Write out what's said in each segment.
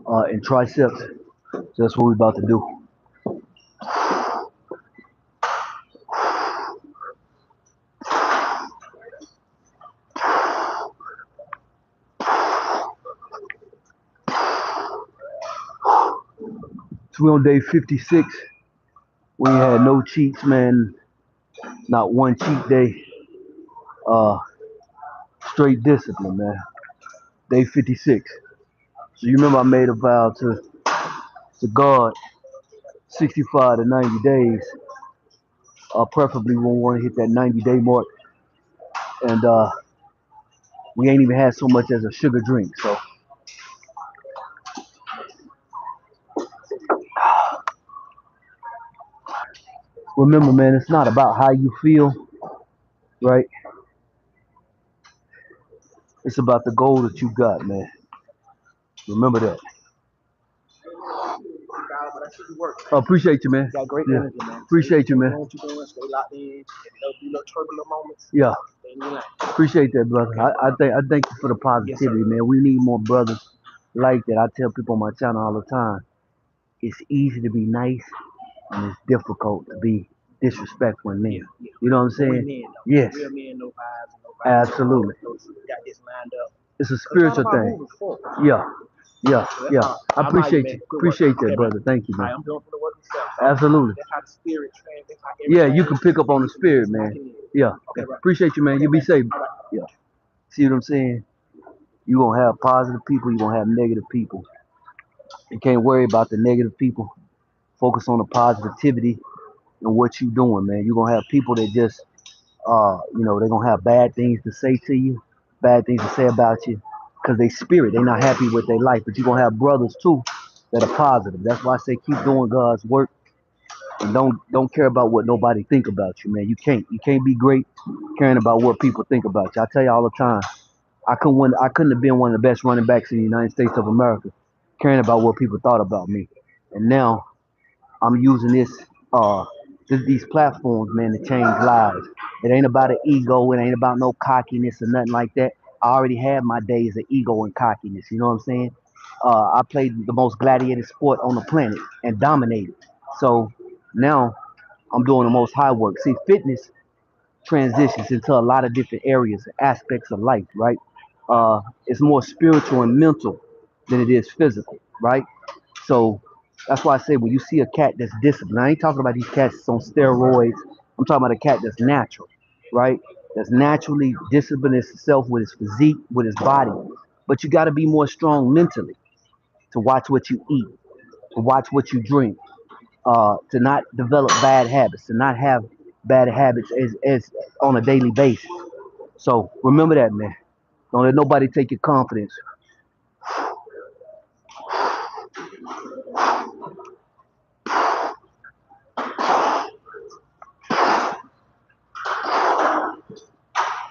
and triceps. So that's what we're about to do. So we're on day 56. We ain't had no cheats, man. Not one cheat day. Uh, Straight discipline, man. Day 56. So you remember I made a vow to God 65 to 90 days. Preferably we want to hit that 90-day mark. And we ain't even had so much as a sugar drink. So remember, man, it's not about how you feel, right? It's about the goal that you got, man. Remember that. Appreciate you, man. You got great energy, man. Appreciate you, man. What you doing, stay locked in. There'll be little turbulent moments. Yeah. Stay in your lane. Appreciate that, brother. I thank you for the positivity, man. We need more brothers like that. I tell people on my channel all the time. It's easy to be nice, and it's difficult to be disrespectful in men. Yeah. You know what I'm saying? Men, though. Yes. Real men, no vibes, no vibes. Absolutely. Got this lined up. It's a spiritual thing. Yeah. Yeah. Yeah. I appreciate you. Appreciate that, brother. Thank you, man. I'm doing for the work myself. Absolutely. That's how the spirit translates. Yeah, you can pick up on the spirit, man. Yeah. Appreciate you, man. You be safe. Yeah. See what I'm saying? You're going to have positive people. You're going to have negative people. You can't worry about the negative people. Focus on the positivity and what you're doing, man. You're going to have people that just, they're going to have bad things to say to you, bad things to say about you, because they spirit. They're not happy with their life. But you're going to have brothers, too, that are positive. That's why I say keep doing God's work. And don't care about what nobody think about you, man. You can't be great caring about what people think about you. I tell you all the time, I couldn't have been one of the best running backs in the United States of America, caring about what people thought about me. And now I'm using these platforms, man, to change lives. It ain't about an ego. It ain't about no cockiness or nothing like that. I already had my days of ego and cockiness. You know what I'm saying? I played the most gladiated sport on the planet and dominated. So now I'm doing the most high work. See, fitness transitions into a lot of different areas and aspects of life, right? It's more spiritual and mental than it is physical, right? So that's why I say when you see a cat that's disciplined, I ain't talking about these cats that's on steroids. I'm talking about a cat that's natural, right? That's naturally disciplined itself with his physique, with his body. But you got to be more strong mentally to watch what you eat, to watch what you drink, to not develop bad habits, to not have bad habits as on a daily basis. So remember that, man. Don't let nobody take your confidence.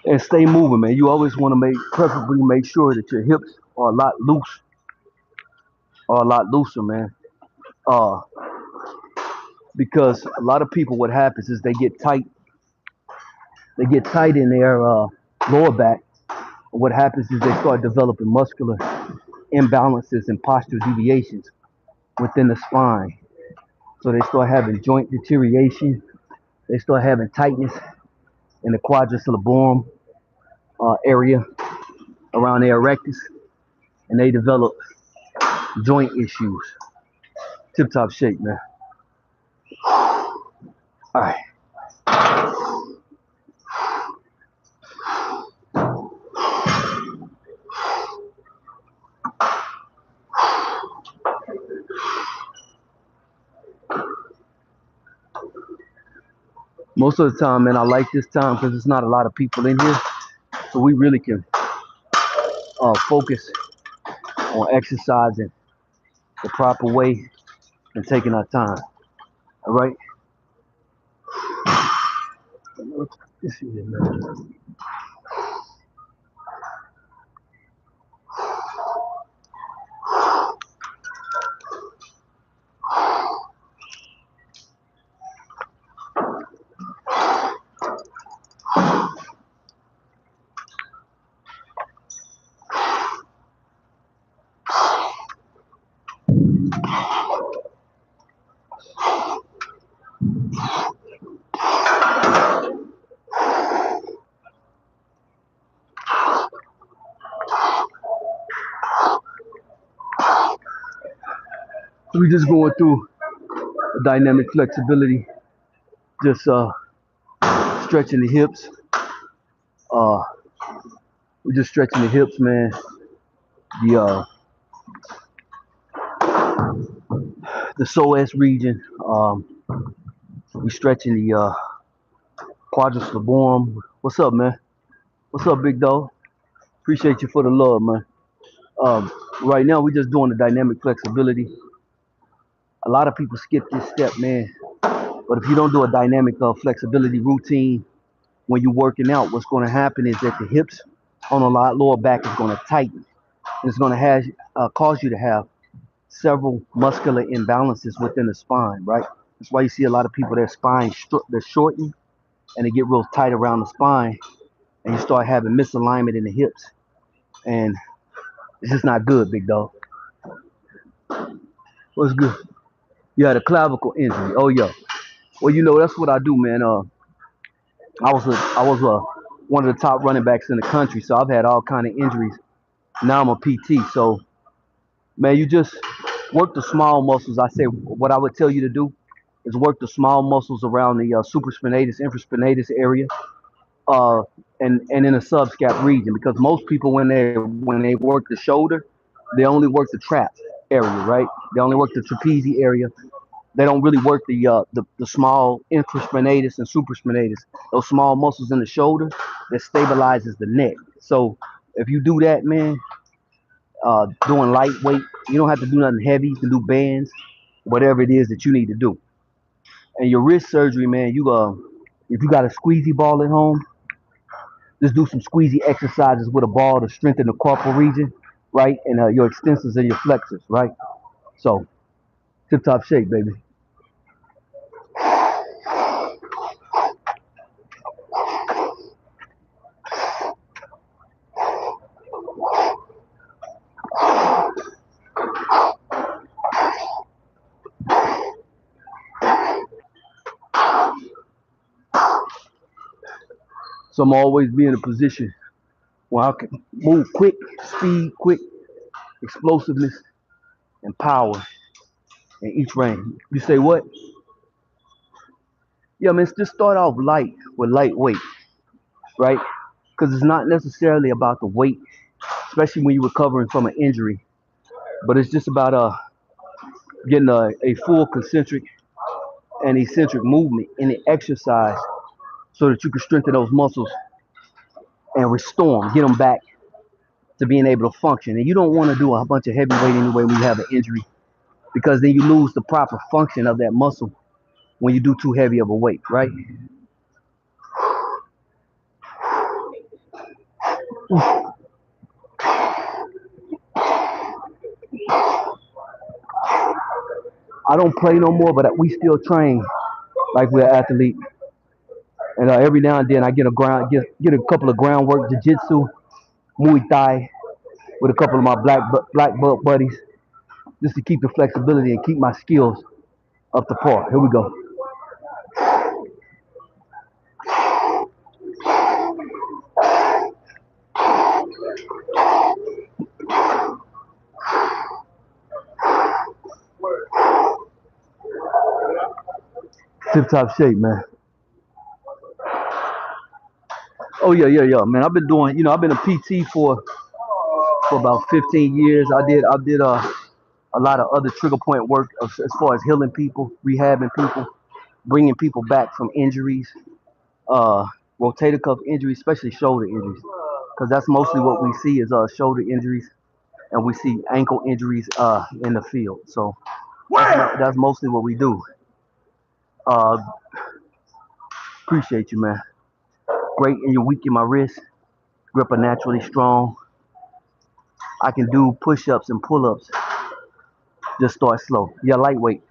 And stay moving, man. You always want to preferably make sure that your hips are a lot looser, man. Uh, because a lot of people, what happens is they get tight in their lower back. What happens is they start developing muscular imbalances and posture deviations within the spine. So they start having joint deterioration. They start having tightness in the quadratus lumborum area around the erectus, and they develop joint issues. Tip top shape, man. All right. Most of the time, man, I like this time because there's not a lot of people in here, so we really can focus on exercising the proper way and taking our time. All right. Let's see here, man. We just going through dynamic flexibility, just stretching the hips. Uh, we're just stretching the hips, man. The the psoas region. We stretching the quadriceps lumborum. What's up, man? What's up, big dog? Appreciate you for the love, man. Um, right now, we just doing the dynamic flexibility. A lot of people skip this step, man. But if you don't do a dynamic flexibility routine when you're working out, what's going to happen is that the hips on the lower back is going to tighten. And it's going to have cause you to have several muscular imbalances within the spine, right? That's why you see a lot of people their spine they're shortened and they get real tight around the spine, and you start having misalignment in the hips, and it's just not good, big dog. What's good? You had a clavicle injury. Oh yeah. Well, that's what I do, man. I was one of the top running backs in the country, so I've had all kind of injuries. Now I'm a PT, so man, you just work the small muscles. I say what I would tell you to do is work the small muscles around the supraspinatus, infraspinatus area, uh, and in the subscap region. Because most people, when they work the shoulder, they only work the trap area, right? They only work the trapezius area. They don't really work the small infraspinatus and supraspinatus. Those small muscles in the shoulder that stabilizes the neck. So if you do that, man, doing lightweight, you don't have to do nothing heavy. You can do bands, whatever it is that you need to do. And your wrist surgery, man, if you got a squeezy ball at home, just do some squeezy exercises with a ball to strengthen the corporal region, right? And your extensors and your flexors, right? So tip top shape, baby. So I'm always be in a position where I can move quick, speed, quick, explosiveness, and power in each range. You say what? Yeah, man, just start off light with lightweight, right? Because it's not necessarily about the weight, especially when you're recovering from an injury, but it's just about getting a full concentric and eccentric movement in the exercise so that you can strengthen those muscles and restore them, get them back to being able to function. And you don't want to do a bunch of heavy weight anyway when you have an injury, because then you lose the proper function of that muscle when you do too heavy of a weight, right? I don't play no more, but we still train like we're athletes. And every now and then I get a couple of groundwork, jiu-jitsu, Muay Thai with a couple of my black belt buddies, just to keep the flexibility and keep my skills up to par. Here we go. Tip top shape, man. Oh yeah, man. I've been a PT for about 15 years. I did a lot of other trigger point work as far as healing people, rehabbing people, bringing people back from injuries, uh, rotator cuff injuries, especially shoulder injuries, because that's mostly what we see is shoulder injuries, and we see ankle injuries in the field. So that's mostly what we do. Uh, appreciate you, man. Great, and you're weak in my wrist. Grip are naturally strong. I can do push-ups and pull-ups. Just start slow. Yeah, lightweight,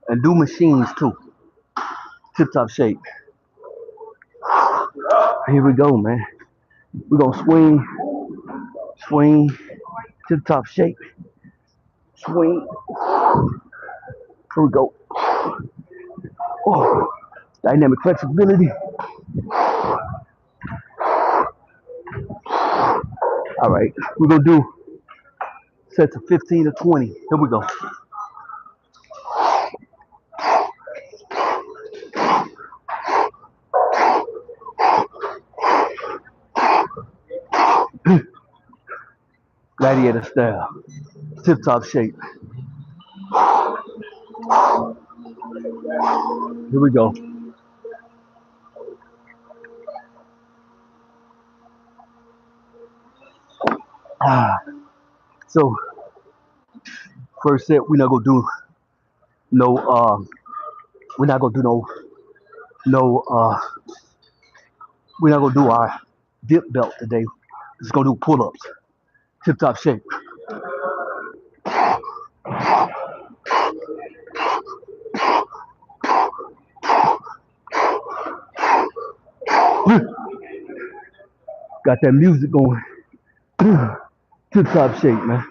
and do machines too. Tip-top shape. Here we go, man. We're gonna swing, tip-top shape, swing. Here we go. Oh, dynamic flexibility. All right, we're gonna do Sets of 15 to 20. Here we go. Gladiator style. Tip top shape. Here we go. So first set, we're not gonna do no we're not gonna do no we're not gonna do our dip belt today. We're just gonna do pull-ups. Tip top shape. Got that music going. Tip top shape, man.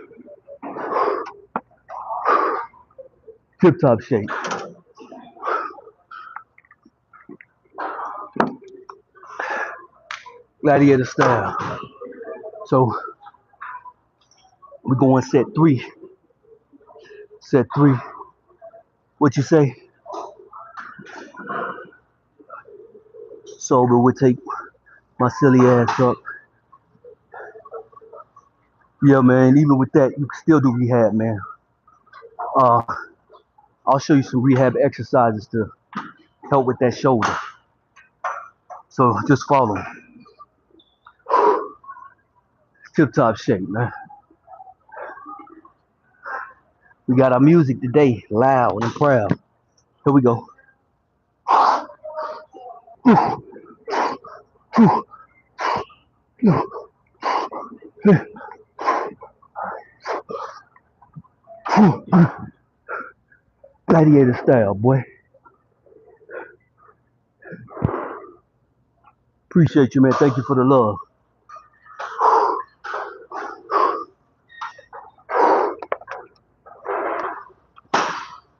Tip top shape. Gladiator style. So we're going set 3. Set 3. What you say? Sober would take my silly ass up. Yeah, man. Even with that, you can still do rehab, man. I'll show you some rehab exercises to help with that shoulder. So just follow. Tip top shape, man. We got our music today, loud and proud. Here we go. Gladiator style, boy. Appreciate you, man. Thank you for the love.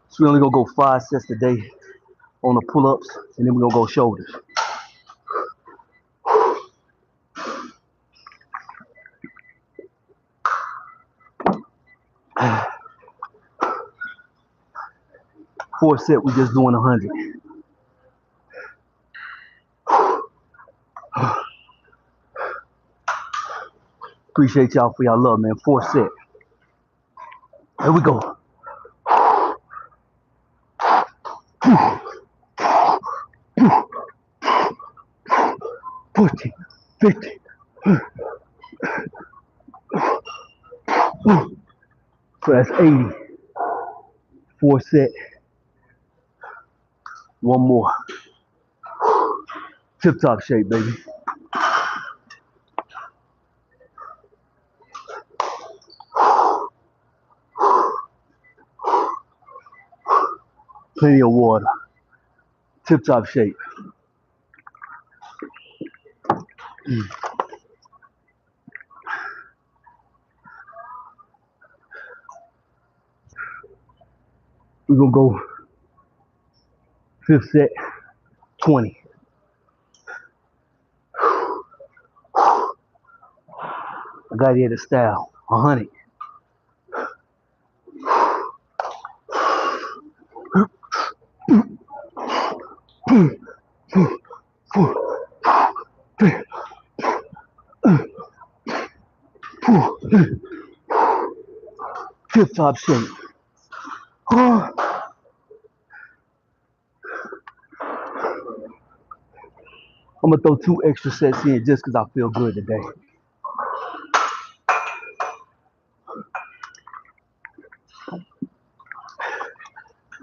So we only gonna go 5 sets today on the pull-ups, and then we're gonna go shoulders. Fourth set, we just doing 100. Appreciate y'all for y'all love, man. Fourth set. Here we go. 40, 50. So that's 80. Fourth set. One more. Tip top shape, baby. Plenty of water. Tip top shape. We're gonna go fifth set, 20. Gladiator style, 100. Tip top shape. I'm gonna throw 2 extra sets in just because I feel good today.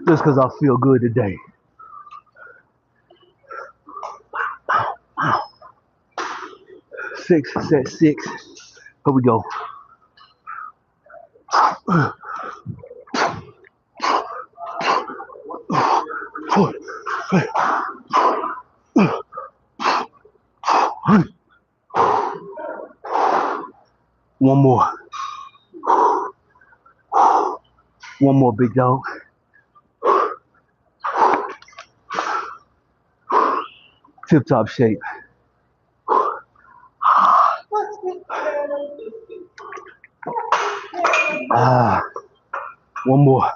Just because I feel good today. Six, set 6. Here we go. One more. One more, big dog. Tip top shape. One more.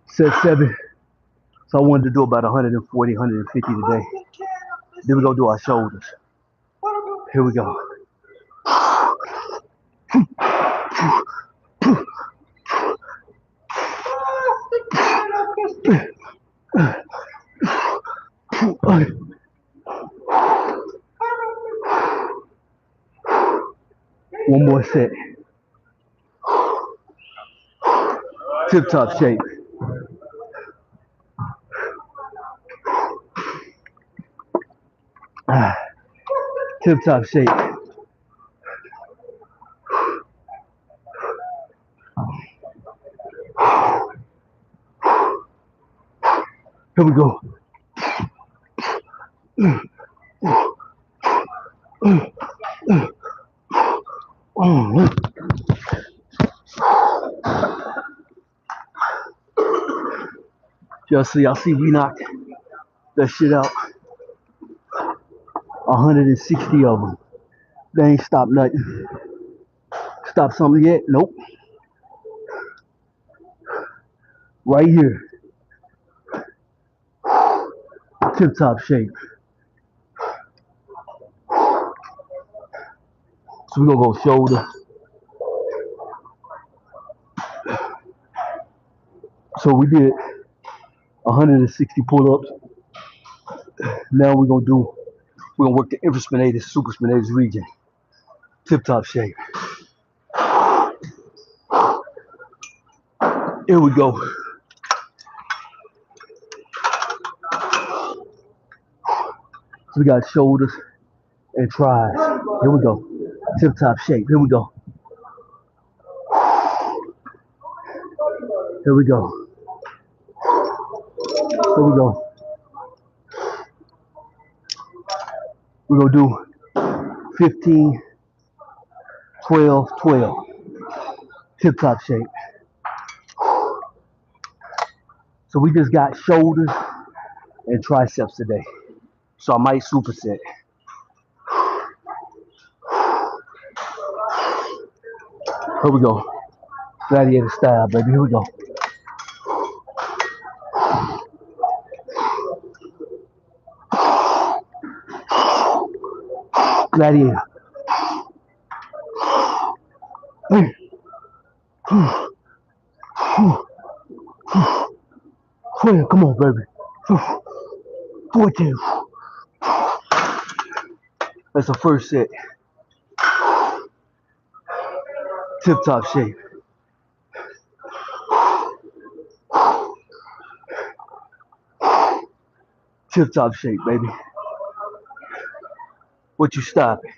Set 7. So I wanted to do about 140, 150 today. Then we're gonna do our shoulders. Here we go. One more set. Tip top shape. Tip top shape. Here we go. Y'all see we knocked that shit out. 160 of them. They ain't stopped nothing. Stop something yet? Nope. Right here. Tip top shape. So we're gonna go shoulder. So we did 160 pull-ups. Now we're gonna work the infraspinatus, supraspinatus region. Tip top shape. Here we go. So we got shoulders and tries. Here we go. Tip top shape. Here we go. Here we go. Here we go. We're gonna do 15, 12, 12. Tip top shape. So we just got shoulders and triceps today. So I might superset. Here we go. Gladiator style, baby. Here we go. Gladiator. Come on, baby. 14. That's the first set. Tip top shape. Tip top shape, baby. What you stopping?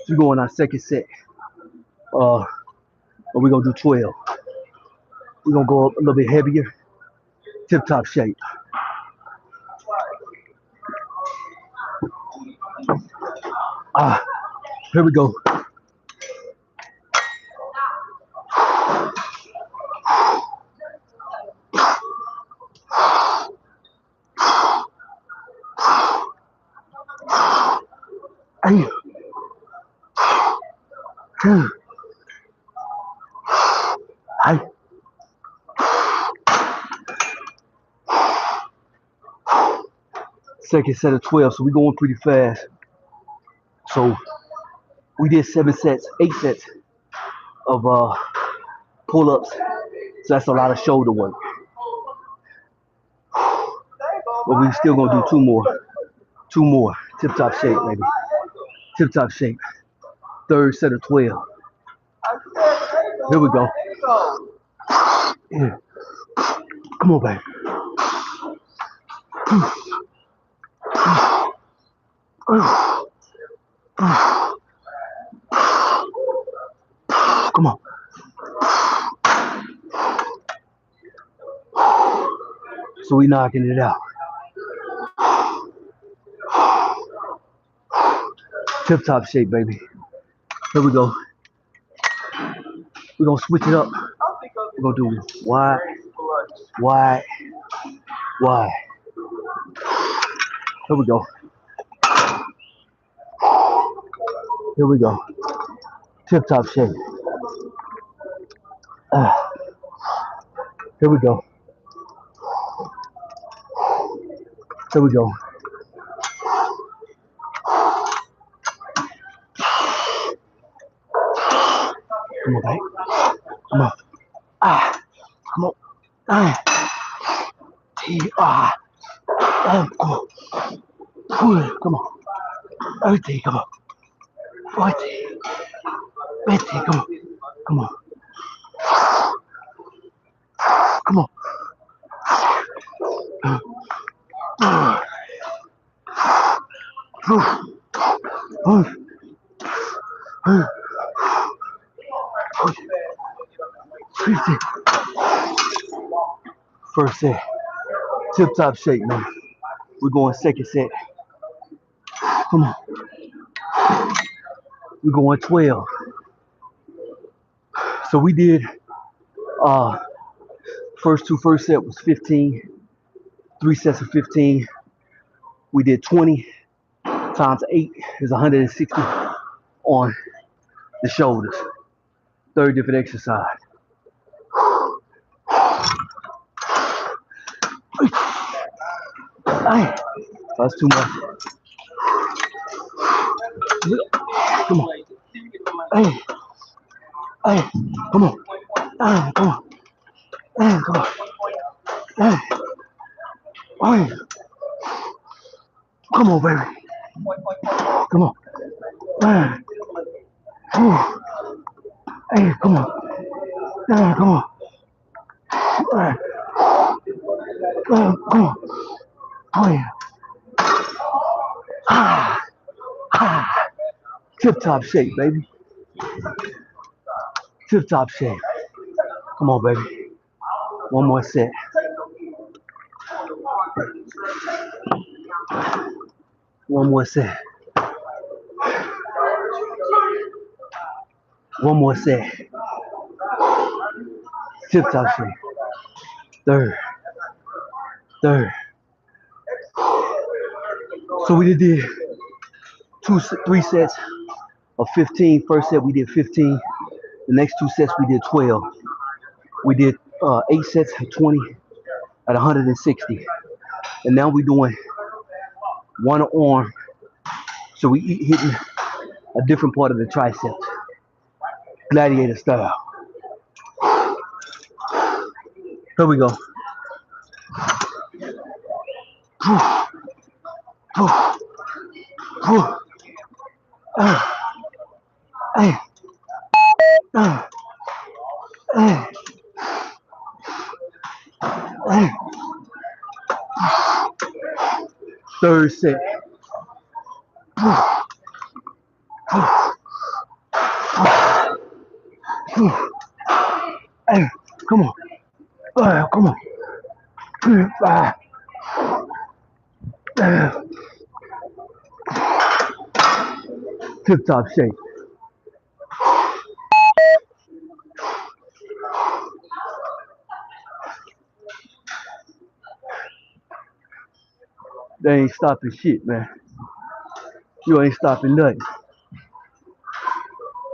We go on our second set. We're gonna do 12. We're gonna go up a little bit heavier. Tip top shape. Here we go. Hey. Hey. Second set of 12, so we're going pretty fast. So we did 8 sets of pull-ups. So that's a lot of shoulder work. But we still gonna do 2 more. 2 more. Tip top shape, baby. Tip top shape. Third set of 12. Here we go. Yeah. Come on, baby. Come on. So we knocking it out. Tip top shape, baby. Here we go. We're gonna switch it up. We're gonna do wide, wide, wide. Here we go. Here we go. Tip top shape. Here we go. Here we go. Come on, babe. Come on. Come on. Come on. Come on. Everything, come on. Everything. Everything, come on. Come on. Come on. First set. Tip top shape, man. We're going second set. Come on. We're going 12. So we did first set was 15. 3 sets of 15. We did 20 times 8 is 160 on the shoulders. Third different exercise. That's too much. Come on. Hey, come on. Come on. Come on. Come on, baby. Come on. Hey, come on. Come on. Come on. Oh, yeah. Tip top shape, baby. Tip top shape. Come on, baby. One more set. One more set. One more set. Tip top shape. Third. So we did 3 sets of 15. First set we did 15. The next 2 sets we did 12. We did 8 sets of 20 at 160. And now we're doing one arm. So we hitting a different part of the triceps. Gladiator style. Here we go. Third set. Come on. Come on. Tip top shape. They ain't stopping shit, man. You ain't stopping nothing.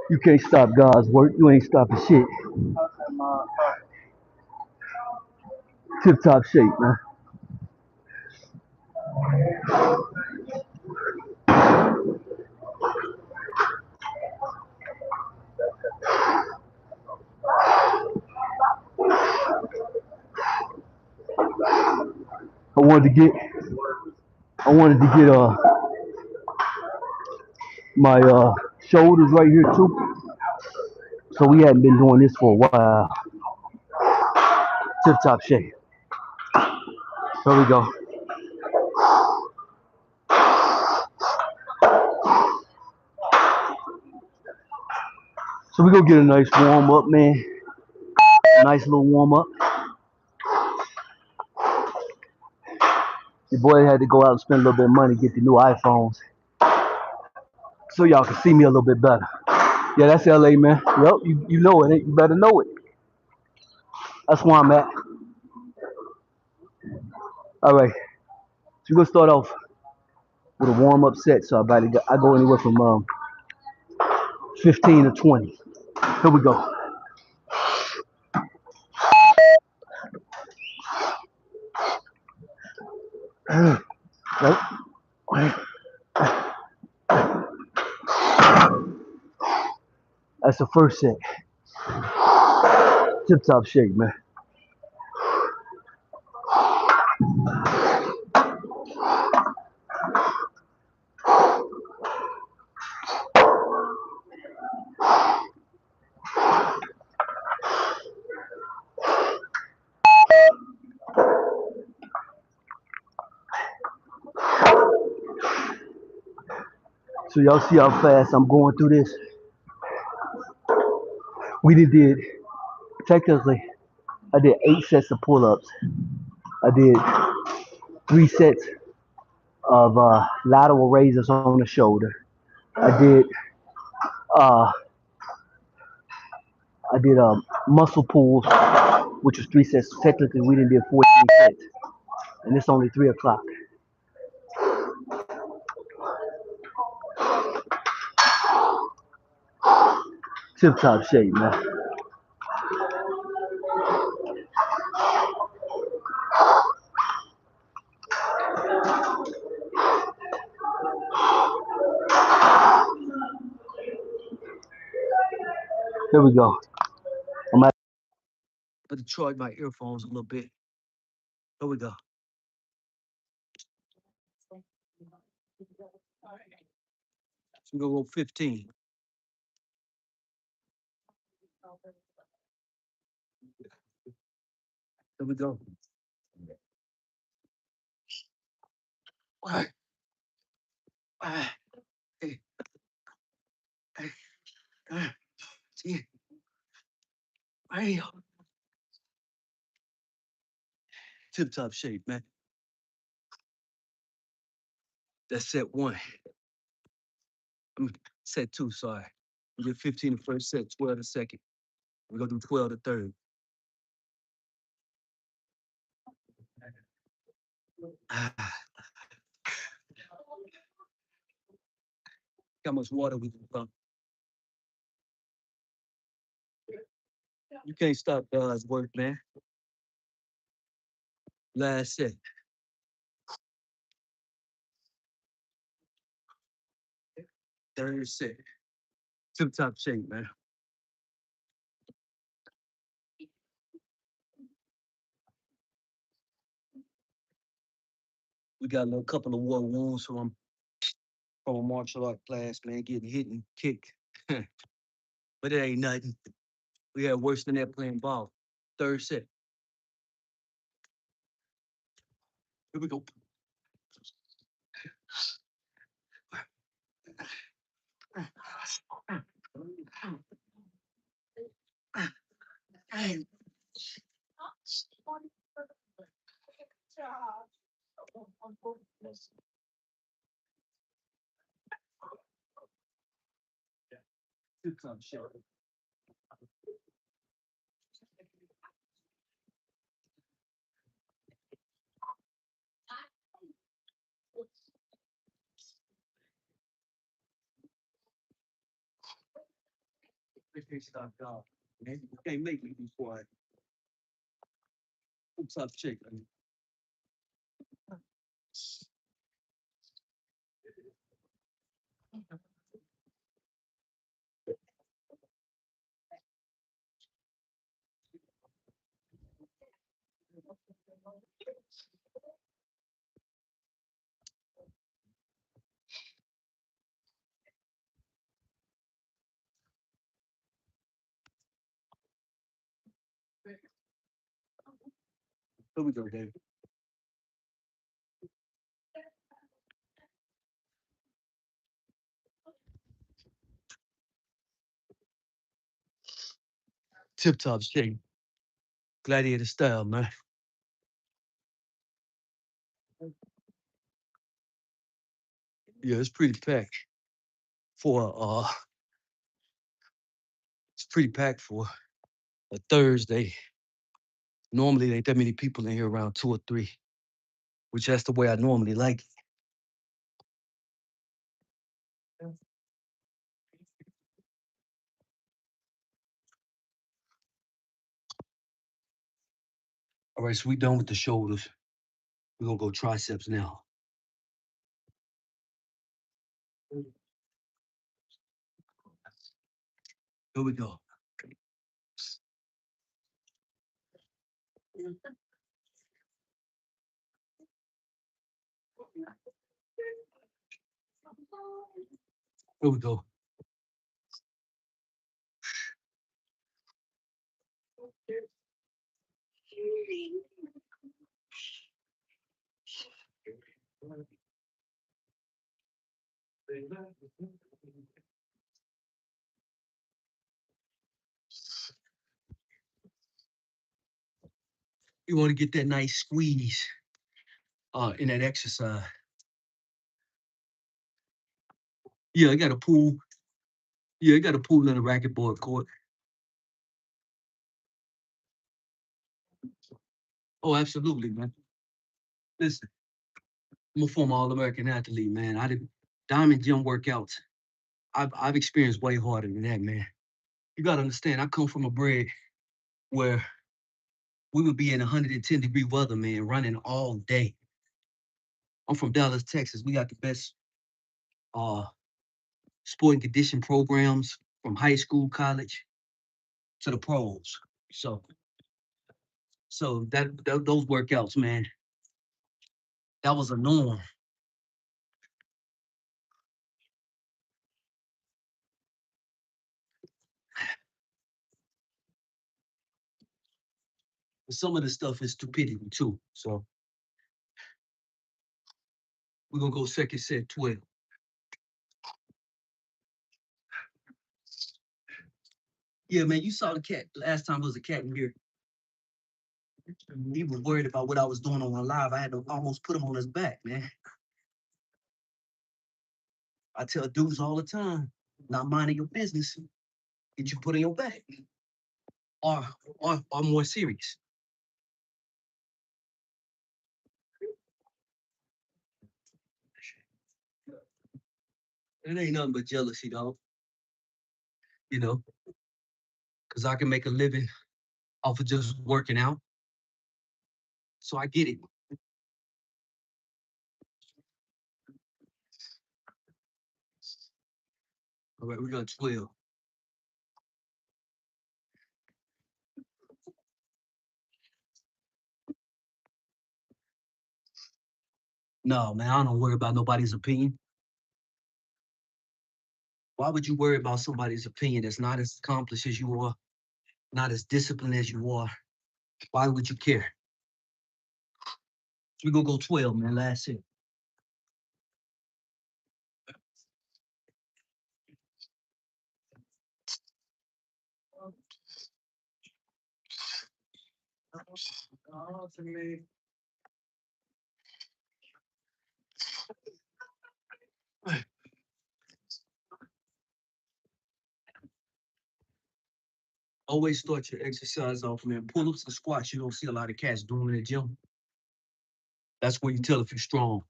You can't stop God's work. You ain't stopping shit. Tip top shape, man. I wanted to get my shoulders right here too. So we hadn't been doing this for a while. Tip top shape. Here we go. So we gonna get a nice warm up, man. Nice little warm up. Your boy had to go out and spend a little bit of money, get the new iPhones, so y'all can see me a little bit better. Yeah, that's LA, man. Yep, you know it. You better know it. That's where I'm at. All right. So we're gonna start off with a warm up set. So I go anywhere from 15 to 20. Here we go. Nope. That's the first set. Tip top shake, man. So y'all see how fast I'm going through this. We did technically. I did 8 sets of pull-ups. I did 3 sets of lateral raises on the shoulder. I did uh, muscle pulls, which was 3 sets. Technically, we didn't do 14 sets, and it's only 3 o'clock. Tip top shape, man. Here we go. I'm about to charge my earphones a little bit. Here we go. So we're gonna go 15. Here we go. Hey, see, tip top shape, man. That's set 1. Set 2, sorry. We did 15 the first set, 12 the second. We're gonna do 12 the third. How much water we can pump? You can't stop God's work, man. Last set. Third set. Tip top shape, man. We got a little couple of war wounds from a martial art class, man, getting hit and kicked. But it ain't nothing. We had worse than that playing ball. Third set. Here we go. Tip top shape. They can't stop God. Man, you can't make me be quiet. Tip top shape, man. Here we go, David. Tip top shape. Gladiator style, man. Yeah, it's pretty packed for it's pretty packed for a Thursday. Normally there ain't that many people in here around 2 or 3, which that's the way I normally like it. All right, so we done with the shoulders. We're gonna go triceps now. Here we go. Here we go. You want to get that nice squeeze in that exercise. Yeah, I got a pool. Yeah, I got a pool and a racquetball court. Oh, absolutely, man. Listen, I'm a former All-American athlete, man. I did diamond gym workouts. I've experienced way harder than that, man. You gotta understand, I come from a bread where we would be in 110-degree weather, man, running all day. I'm from Dallas, Texas. We got the best uh sporting condition programs from high school, college to the pros. So those workouts, man, that was a norm. But some of the stuff is stupidity too. So we're gonna go second set 12. Yeah, man, you saw the cat last time was a cat in here. He was worried about what I was doing on my live. I had to almost put him on his back, man. I tell dudes all the time, not minding your business, get you put on your back. Or or more serious. It ain't nothing but jealousy, dog. You know, because I can make a living off of just working out. So I get it. All right, we got 12. No, man, I don't worry about nobody's opinion. Why would you worry about somebody's opinion that's not as accomplished as you are, not as disciplined as you are? Why would you care? We're gonna go 12, man. Last hit. Always start your exercise off, man. Pull-ups and squats, you don't see a lot of cats doing in the gym. That's where you tell if you're strong.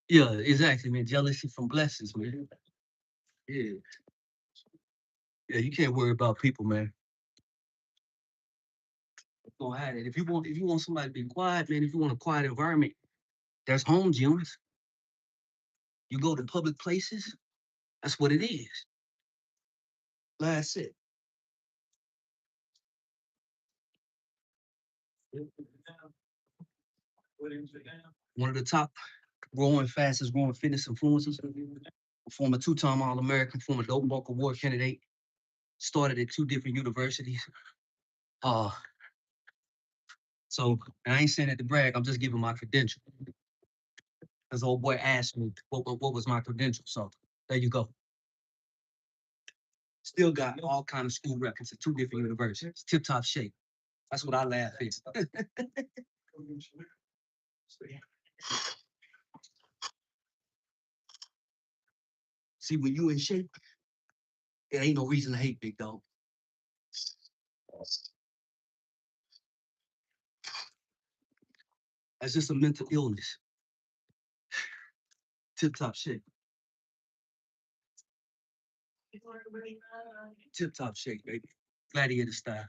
Yeah, exactly, man. Jealousy from blessings, man. Yeah. Yeah, you can't worry about people, man. Don't have it. If you want somebody to be quiet, man, if you want a quiet environment, there's home gyms. You go to public places, that's what it is. That's it. One of the top fastest growing fitness influencers, former two-time All-American, former Dope Buck Award candidate, started at two different universities. Uh, so and I ain't saying that to brag, I'm just giving my credential. This old boy asked me what was my credential. So there you go. Still got all kind of school records at two different universities. Tip top shape. That's what I laugh at. See, when you in shape, it ain't no reason to hate, big dog. That's just a mental illness. Tip top shape. Tip top shape, baby. Gladiator style.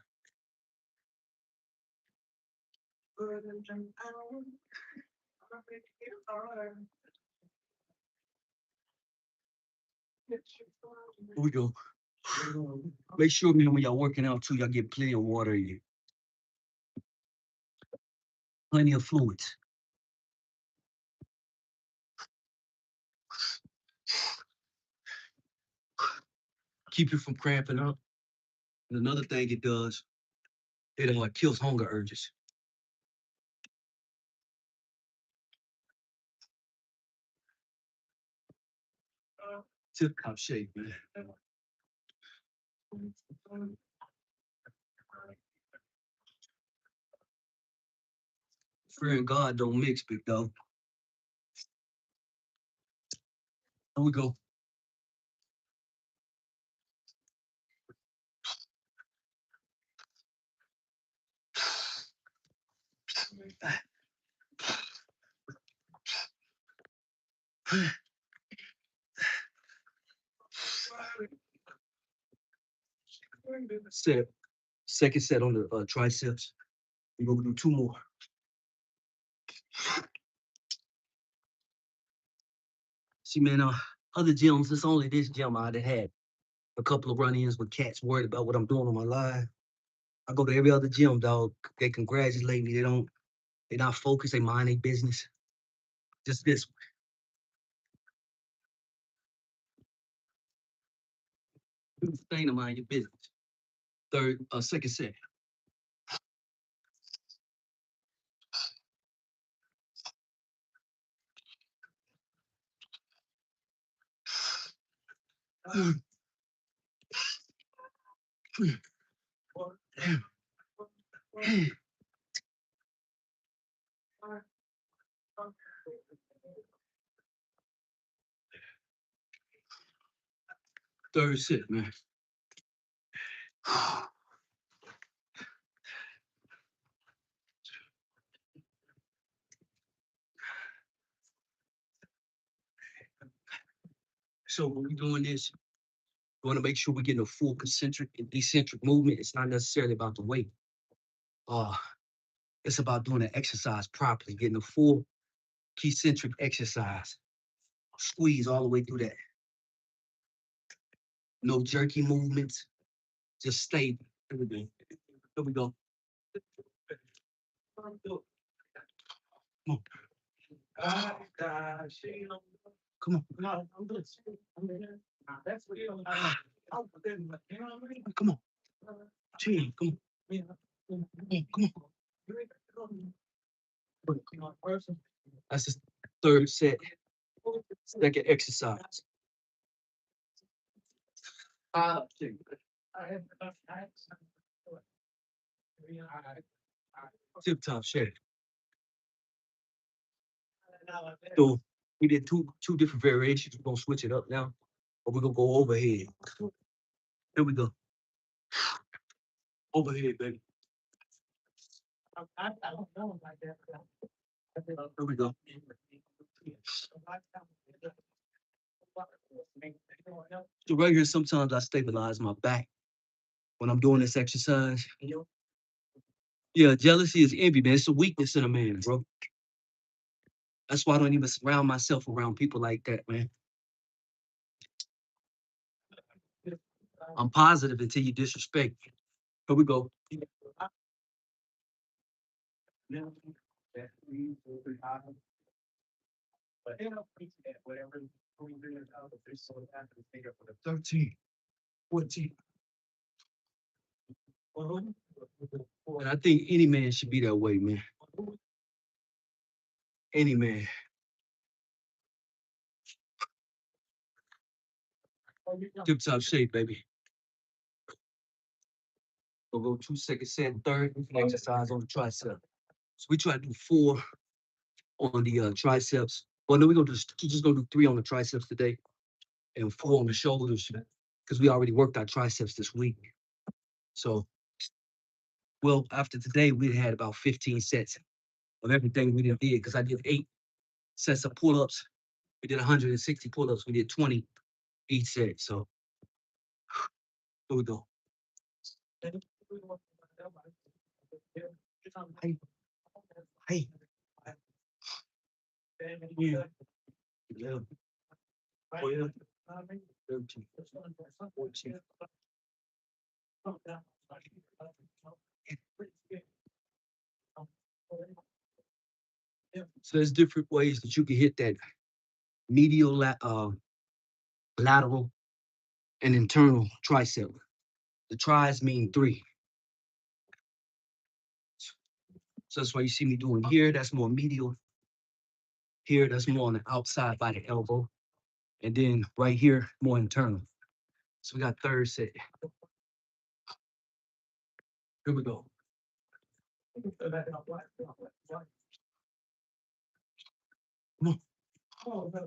Here we go. Make sure, man, when y'all working out too, y'all get plenty of water in you. Plenty of fluids. Keep you from cramping up. And another thing it does, it kills hunger urges. Tip top shape, man. Fear and God don't mix, big dog. Here we go. Set. Second set on the triceps. We're gonna do 2 more. See, man, other gyms, it's only this gym I done had a couple of run-ins with cats worried about what I'm doing on my live. I go to every other gym, dog. They congratulate me. They not focused. They mind their business. Just this. Do the thing to mind your business. Second set. Third set, man. So when we're doing this, we want to make sure we're getting a full concentric and eccentric movement. It's not necessarily about the weight. It's about doing the exercise properly, getting a full concentric exercise. Squeeze all the way through that. No jerky movements. Just stay. Here we go. Here we go. Come on. Come on. Come on. Chill. Come on. That's the third set. Second exercise. Tip top shape. So we did two different variations. We're gonna switch it up now. But we're gonna go overhead. Here we go. Overhead, baby. Here we go. So right here, sometimes I stabilize my back when I'm doing this exercise. Yeah, jealousy is envy, man. It's a weakness in a man, bro. That's why I don't even surround myself around people like that, man. I'm positive until you disrespect me. Here we go. But 13, 14. And I think any man should be that way, man. Any man. Tip top shape, baby. We'll go 2 second set, third. We can exercise on the tricep. So we try to do 4 on the triceps. Well, no, we're just gonna do 3 on the triceps today and 4 on the shoulders because we already worked our triceps this week. So, well, after today, we had about 15 sets of everything we did because I did 8 sets of pull-ups. We did 160 pull-ups. We did 20 each set. So here we go. Hey, hey. Yeah. 11, 12, 13, 14. So there's different ways that you can hit that medial, lateral, and internal tricep. The tris mean 3. So that's why you see me doing here. That's more medial. Here, that's more on the outside by the elbow. And then right here, more internal. So we got third set. Here we go. Come on. Come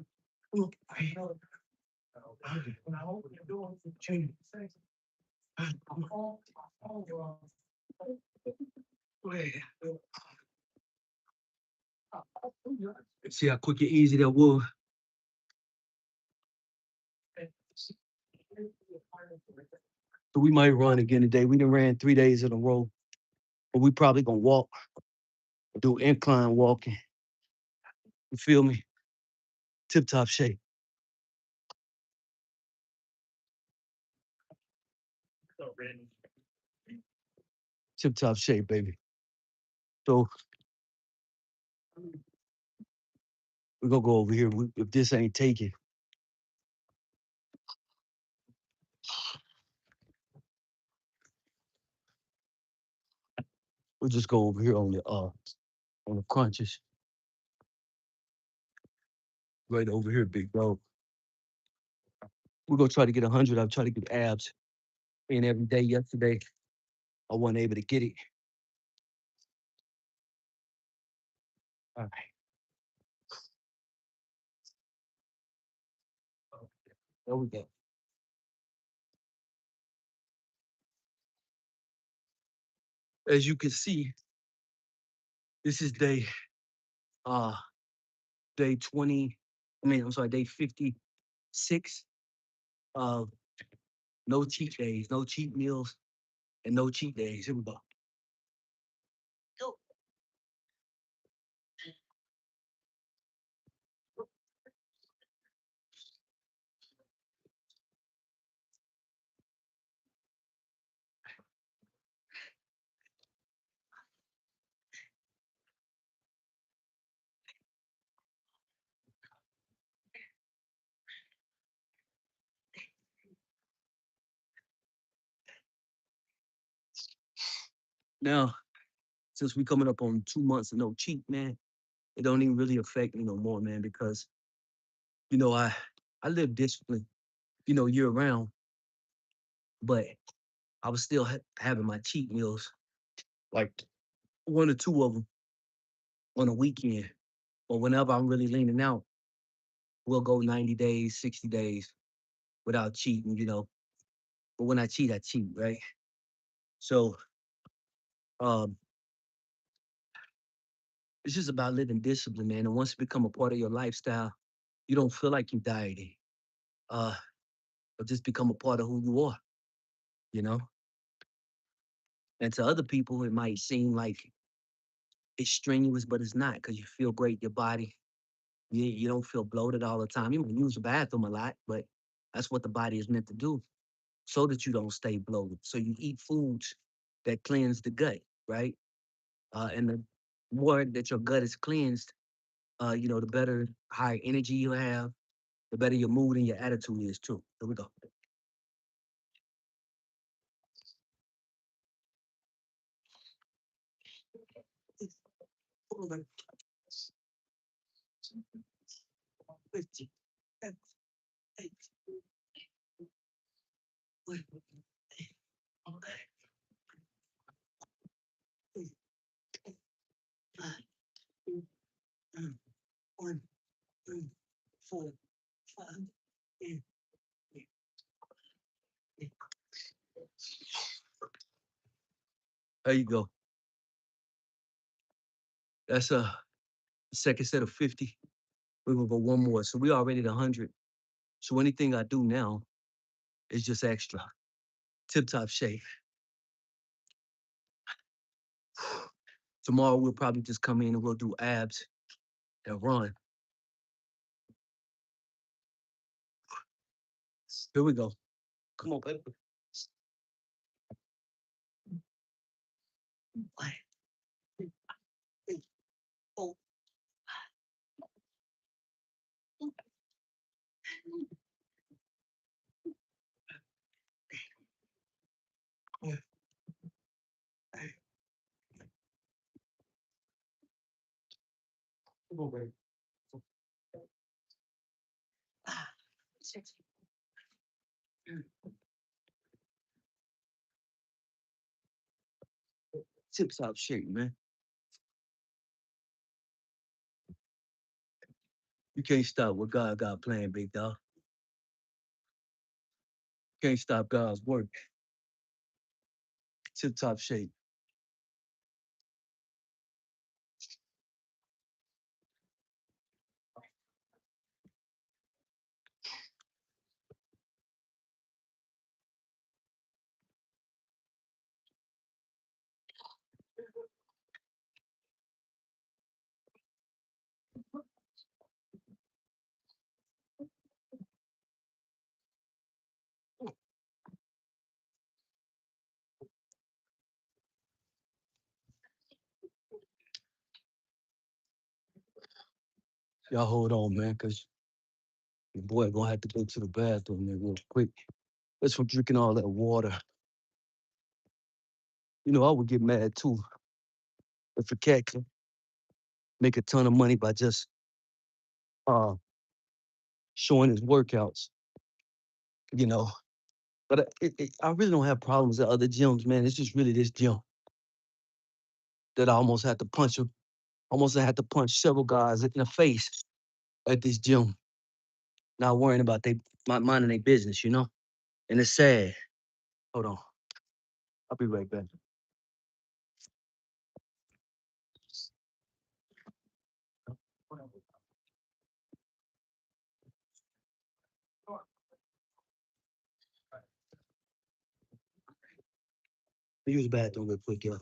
on. See how quick and easy that was? So we might run again today. We done ran 3 days in a row, but we probably gonna walk, do incline walking. You feel me? Tip top shape. Tip top shape, baby. So we're gonna go over here. If this ain't taken, we'll just go over here on the crunches. Right over here, big bro. We're gonna try to get 100. I'll try to get abs in every day. Yesterday, I wasn't able to get it. All right. There we go. As you can see, this is uh day 20. I'm sorry, day 56 of no cheat days, no cheat meals, and no cheat days. Here we go. Now, since we coming up on 2 months of no cheat, man, it don't even really affect me no more, man, because you know I live discipline, year round, but I was still having my cheat meals, like one or two of them on a weekend, or whenever I'm really leaning out, we'll go 90 days, 60 days without cheating. But when I cheat, right? So um, it's just about living discipline, man. And once it become a part of your lifestyle, you don't feel like you dieting. Uh, but just become a part of who you are, you know? And to other people, it might seem like it's strenuous, but it's not because you feel great, your body. You don't feel bloated all the time. You might use the bathroom a lot, but that's what the body is meant to do so that you don't stay bloated. So you eat foods that cleanse the gut, right? And the more that your gut is cleansed, the better, higher energy you have, the better your mood and your attitude is too. Here we go. One, two, 4, 5, 8. There you go. That's a second set of 50. We're gonna go one more. So we already at 100. So anything I do now is just extra. Tip top shape. Tomorrow we'll probably just come in and we'll do abs and run. Here we go. Come on, baby. Oh. Come on, baby. Tip top shape, man. You can't stop what God got planned, big dog. Can't stop God's work. Tip top shape. Y'all hold on, man, because your boy gonna have to go to the bathroom there real quick. That's from drinking all that water. You know, I would get mad too if a cat can make a ton of money by just uh showing his workouts, you know. But I really don't have problems at other gyms, man. It's just really this gym that I almost had to punch him. Almost had to punch several guys in the face at this gym, not worrying about they minding their business, you know? And it's sad. Hold on. I'll be right back. Use the bathroom real quick, y'all.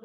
All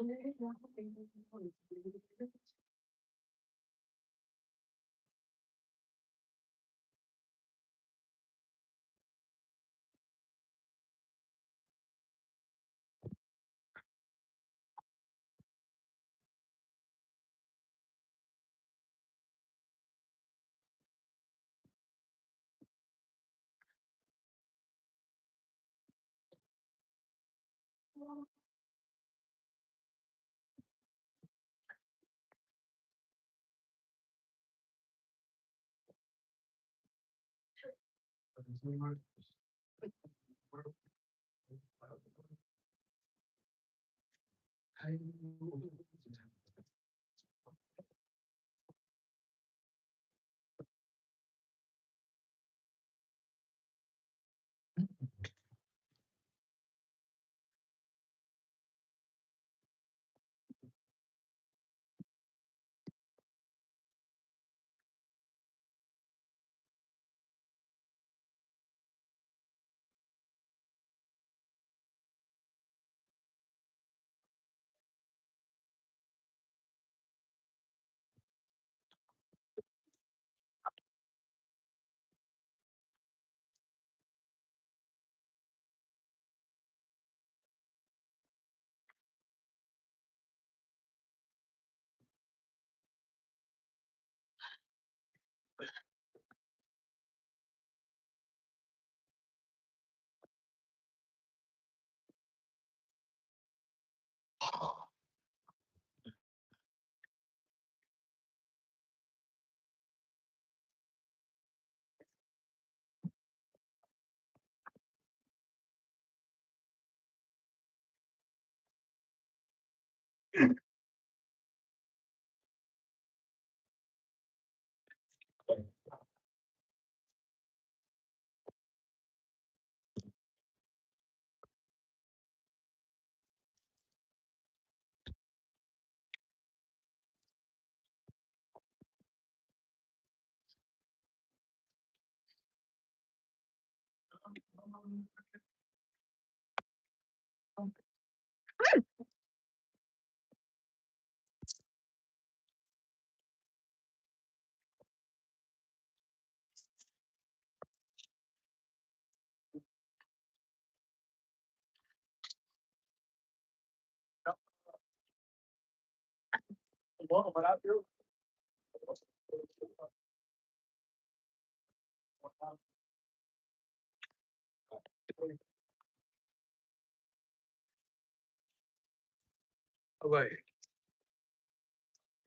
right.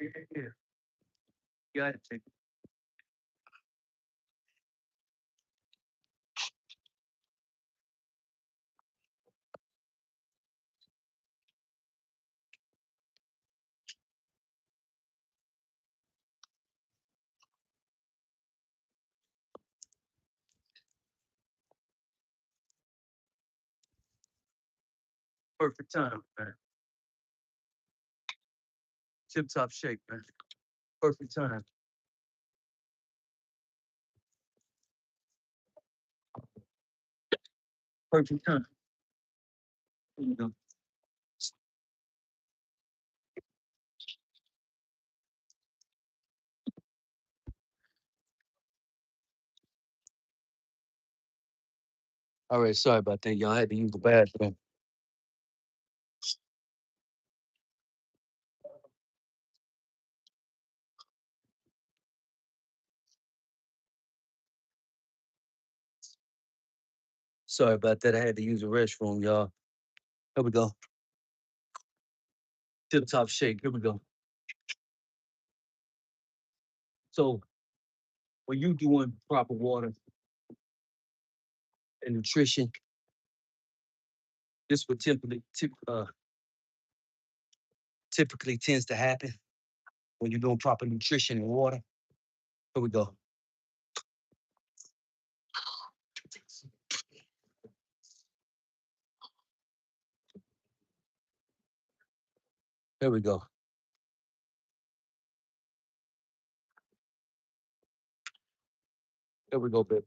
Yeah. Got it. Perfect time, man. Tip top shape, man. Perfect time. Perfect time. There you go. All right, sorry about that, y'all. I had to use the bathroom. Sorry about that. I had to use the restroom, y'all. Here we go. Tip top shape. Here we go. So when you doing proper water and nutrition, this would typically tends to happen when you're doing proper nutrition and water. Here we go. Here we go. Here we go, babe.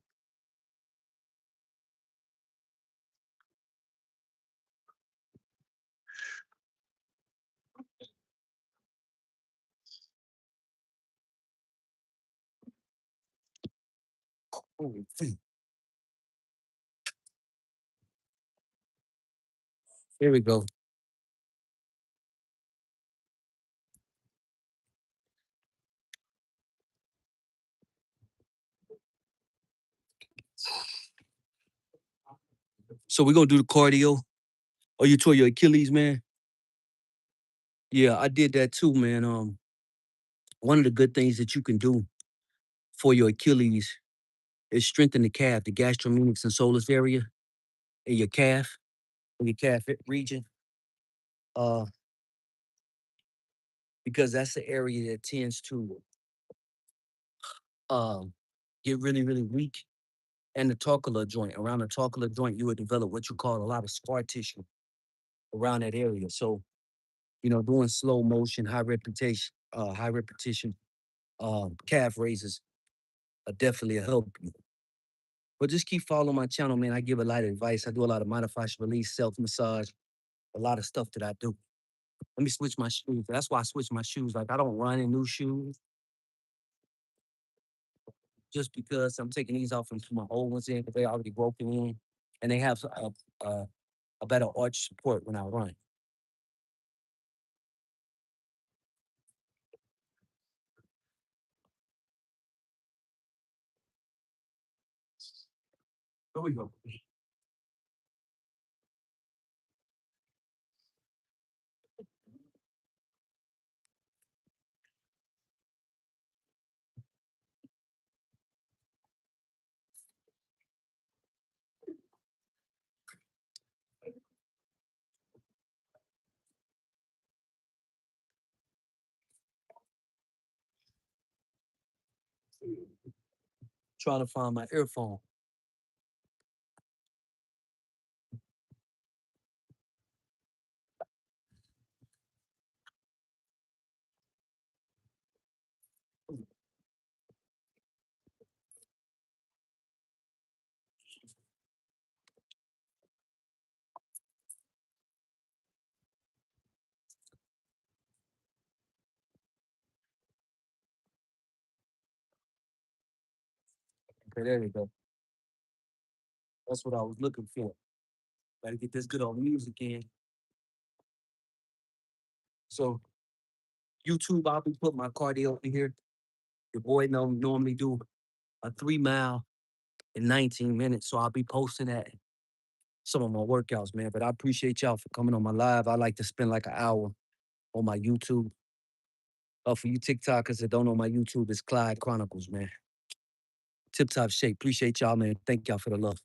Oh, here we go. So we're gonna do the cardio. Oh, you tore your Achilles, man? Yeah, I did that too, man. One of the good things that you can do for your Achilles is strengthen the calf, the gastromenics and soleus area in your calf region. Uh, because that's the area that tends to um get really, really weak. And the torcular joint, around the torcular joint, you would develop what you call a lot of scar tissue around that area. So, doing slow motion, high repetition, calf raises are definitely a help you. But just keep following my channel, man. I give a lot of advice. I do a lot of modified release, self massage, a lot of stuff that I do. Let me switch my shoes. That's why I switch my shoes. Like I don't run in new shoes just because I'm taking these off and put my old ones in because they already broken in, and they have a better arch support when I run. Here we go. Trying to find my earphone. Okay, there you go. That's what I was looking for. Gotta get this good old music in. So YouTube, I'll be putting my cardio in here. Your boy normally do a 3 mile in 19 minutes. So I'll be posting that some of my workouts, man. But I appreciate y'all for coming on my live. I like to spend like an hour on my YouTube. For you TikTokers that don't know my YouTube, it's Clyde Chronicles, man. Tip top shape. Appreciate y'all, man. Thank y'all for the love.